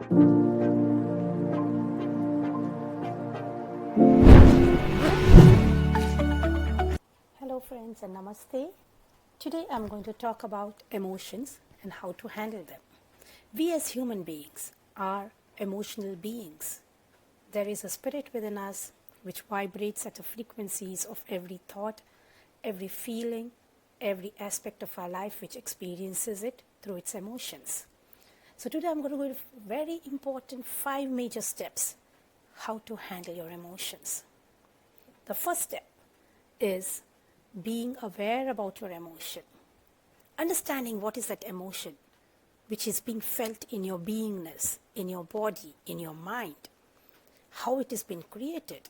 Hello friends and namaste. Today I'm going to talk about emotions and how to handle them. We as human beings are emotional beings. There is a spirit within us which vibrates at the frequencies of every thought, every feeling, every aspect of our life which experiences it through its emotions. So today I'm going to give very important 5 major steps how to handle your emotions. The first step is being aware about your emotion. Understanding what is that emotion which is being felt in your beingness, in your body, in your mind, how it has been created.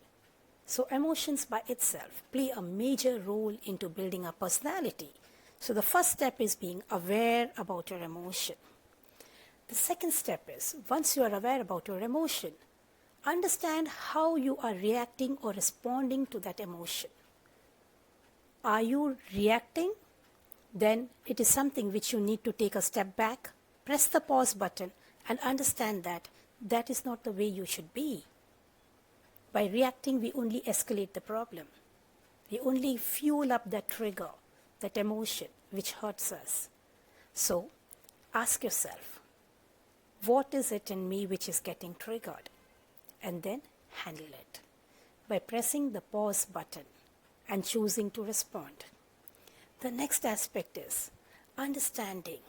So emotions by itself play a major role into building a personality. So the first step is being aware about your emotion. The second step is, once you are aware about your emotion, understand how you are reacting or responding to that emotion. Are you reacting? Then it is something which you need to take a step back, press the pause button and understand that that is not the way you should be. By reacting, we only escalate the problem. We only fuel up that trigger, that emotion which hurts us. So ask yourself, what is it in me which is getting triggered? And then handle it by pressing the pause button and choosing to respond. The next aspect is understanding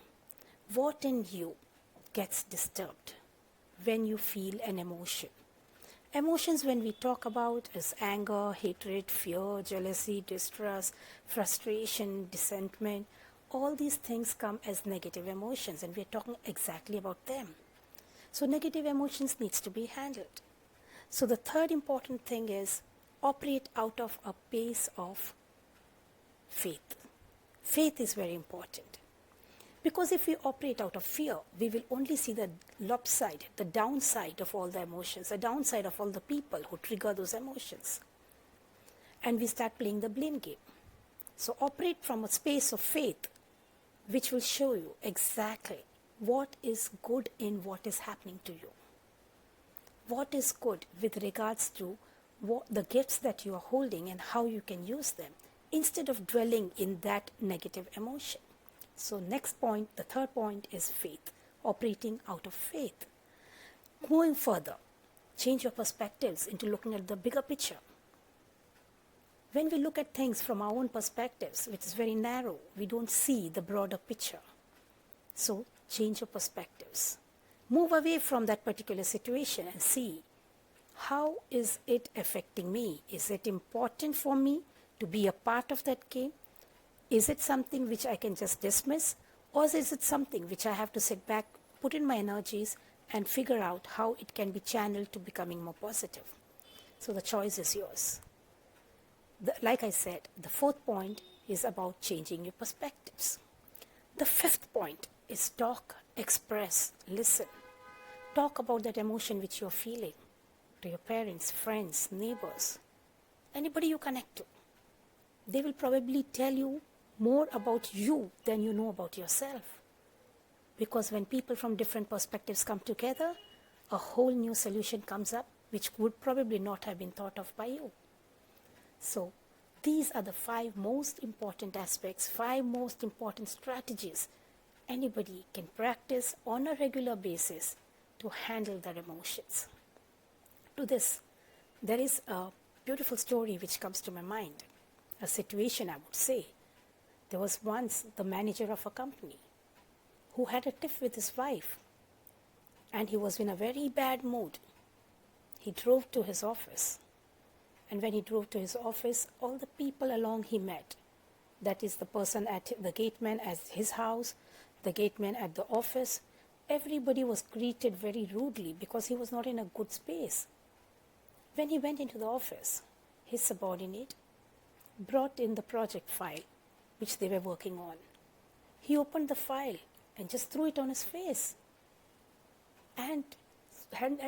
what in you gets disturbed when you feel an emotion. Emotions, when we talk about, is anger, hatred, fear, jealousy, distrust, frustration, resentment. All these things come as negative emotions, and we are talking exactly about them. So negative emotions needs to be handled. So the third important thing is operate out of a place of faith. Faith is very important. Because if we operate out of fear, we will only see the lopsided, the downside of all the emotions, the downside of all the people who trigger those emotions. And we start playing the blame game. So operate from a space of faith, which will show you exactly what is good in what is happening to you. What is good with regards to the gifts that you are holding and how you can use them, instead of dwelling in that negative emotion. So next point, the third point is faith, operating out of faith. Going further, change your perspectives into looking at the bigger picture. When we look at things from our own perspectives, which is very narrow, we don't see the broader picture. So change your perspectives. Move away from that particular situation and see, how is it affecting me? Is it important for me to be a part of that game? Is it something which I can just dismiss? Or is it something which I have to sit back, put in my energies and figure out how it can be channeled to becoming more positive? So the choice is yours. Like I said, the fourth point is about changing your perspectives. The fifth point is talk, express, listen. Talk about that emotion which you are feeling to your parents, friends, neighbors, anybody you connect to. They will probably tell you more about you than you know about yourself. Because when people from different perspectives come together, a whole new solution comes up which would probably not have been thought of by you. So these are the 5 most important aspects, 5 most important strategies anybody can practice on a regular basis to handle their emotions. To this, there is a beautiful story which comes to my mind, a situation I would say. There was once the manager of a company who had a tiff with his wife, and he was in a very bad mood. He drove to his office, and when he drove to his office, all the people along he met, that is the person at the gateman at his house, the gateman at the office, everybody was greeted very rudely because he was not in a good space. When he went into the office, his subordinate brought in the project file which they were working on. He opened the file and just threw it on his face and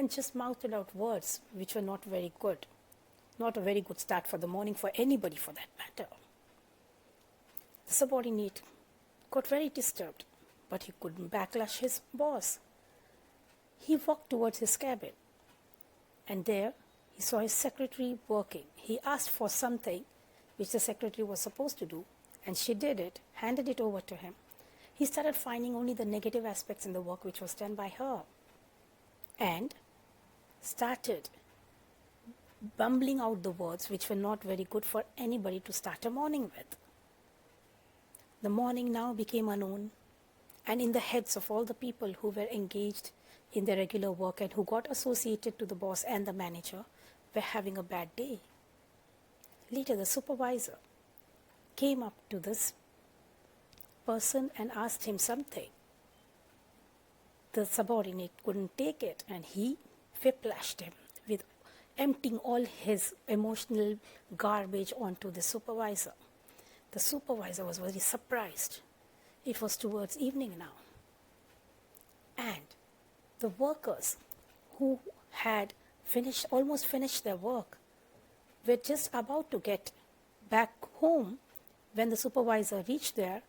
just mouthed out words which were not very good. Not a very good start for the morning for anybody for that matter. The subordinate got very disturbed, but he couldn't backlash his boss. He walked towards his cabin, and there he saw his secretary working. He asked for something which the secretary was supposed to do, and she did it, handed it over to him. He started finding only the negative aspects in the work which was done by her, and started bumbling out the words which were not very good for anybody to start a morning with. The morning now became unknown, and in the heads of all the people who were engaged in their regular work and who got associated to the boss and the manager were having a bad day. Later, the supervisor came up to this person and asked him something. The subordinate couldn't take it, and he whiplashed him with emptying all his emotional garbage onto the supervisor. The supervisor was very surprised. It was towards evening now, and the workers who had almost finished their work were just about to get back home when the supervisor reached there,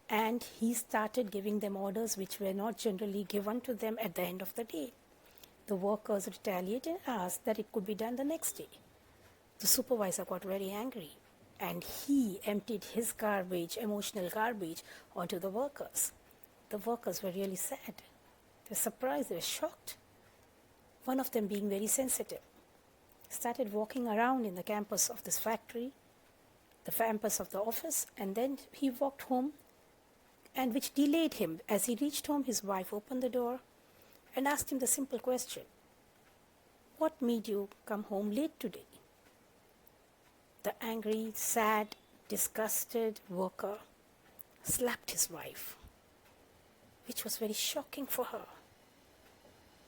and he started giving them orders which were not generally given to them at the end of the day. The workers retaliated and asked that it could be done the next day. The supervisor got very angry, and he emptied his garbage, emotional garbage, onto the workers. The workers were really sad. They were surprised, they were shocked. One of them, being very sensitive, started walking around in the campus of this factory, the campus of the office, and then he walked home, and which delayed him. As he reached home, his wife opened the door and asked him the simple question, "What made you come home late today?" The angry, sad, disgusted worker slapped his wife, which was very shocking for her.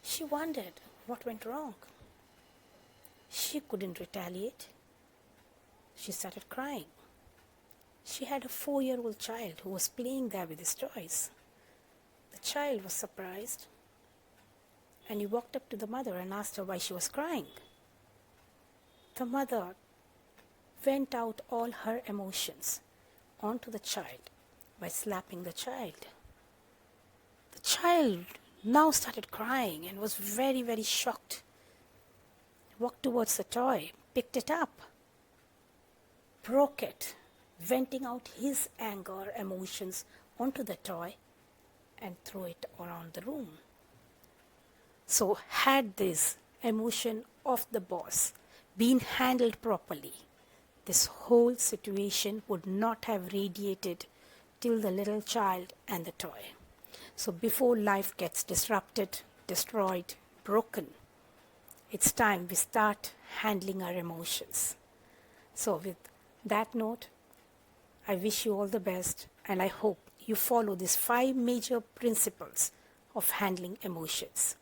She wondered what went wrong. She couldn't retaliate. She started crying. She had a 4-year-old child who was playing there with his toys. The child was surprised, and he walked up to the mother and asked her why she was crying. The mother vent out all her emotions onto the child by slapping the child. The child now started crying and was very, very shocked. He walked towards the toy, picked it up, broke it, venting out his anger, emotions onto the toy, and threw it around the room. So had this emotion of the boss been handled properly, this whole situation would not have radiated till the little child and the toy. So before life gets disrupted, destroyed, broken, it's time we start handling our emotions. So with that note, I wish you all the best, and I hope you follow these 5 major principles of handling emotions.